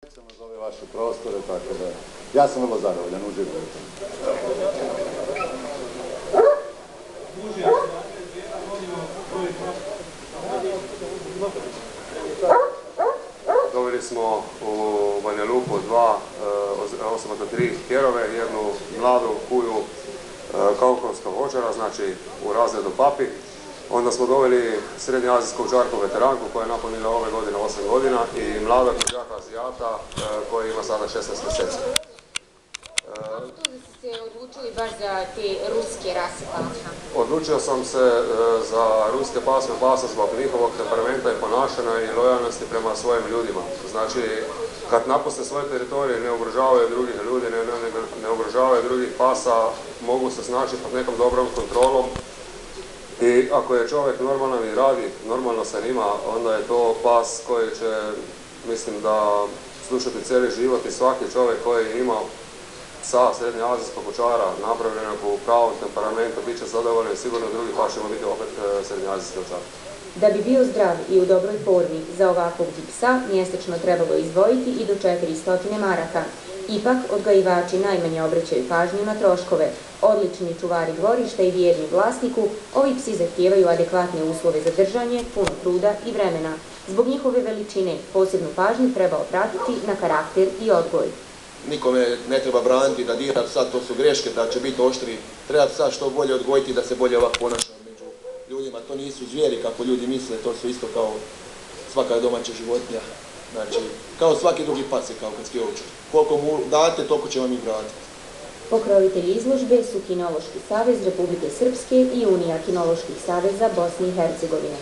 za ove vaše prostore, tako da ja sam vrlo zadovoljan, uživam u tom. Doveli smo u Banja Luku osobno 3 tjerove, jednu mladu kuju kaukovskog vođara, znači u razredu papi. Onda smo doveli srednjoazijskog žarku veteranku koja je napunila ove godine 8 godina i mladog žaka azijata koji ima sada 16 mjeseci. Tu ste se odlučili baš za te ruske rase pasma? Odlučio sam se za ruske pasme pasa zbog njihovog temperamenta i ponašanja i lojalnosti prema svojim ljudima. Znači, kad napuste svoje teritorije, ne ugrožavaju drugih ljudi, ne ugrožavaju drugih pasa, mogu se snaći pod nekom dobrom kontrolom. I ako je čovjek normalan i radi normalno sa njima, onda je to pas koji će, mislim da, slušati cijeli život i svaki čovjek koji ima sa srednjoazijskog kočara napravljenog u pravom temperamentu bit će zadovoljan i sigurno drugi pas ćemo biti opet srednjoazijski kočar. Da bi bio zdrav i u dobroj formi, za ovakvog psa mjesečno trebalo izdvojiti i do 400 maraka. Ipak, odgajivači najmanje obraćaju pažnju na troškove. Odlični čuvari dvorišta i vjerni vlasniku, ovi psi zahtijevaju adekvatne uslove za držanje, puno truda i vremena. Zbog njihove veličine posebnu pažnju treba obratiti na karakter i odgoj. Nikome ne treba braniti da dira psa, to su greške, da će biti oštri. Treba psa što bolje odgojiti da se bolje ovako ponaša među ljudima. To nisu zvijeri kako ljudi misle, to su isto kao svaka domaća životinja. Znači, kao svaki drugi pas je kaukatski ovčar. Koliko mu date, toliko će vam i vratiti. Pokrovitelji izložbe su Kinološki savez Republike Srpske i Unija kinoloških saveza Bosne i Hercegovine.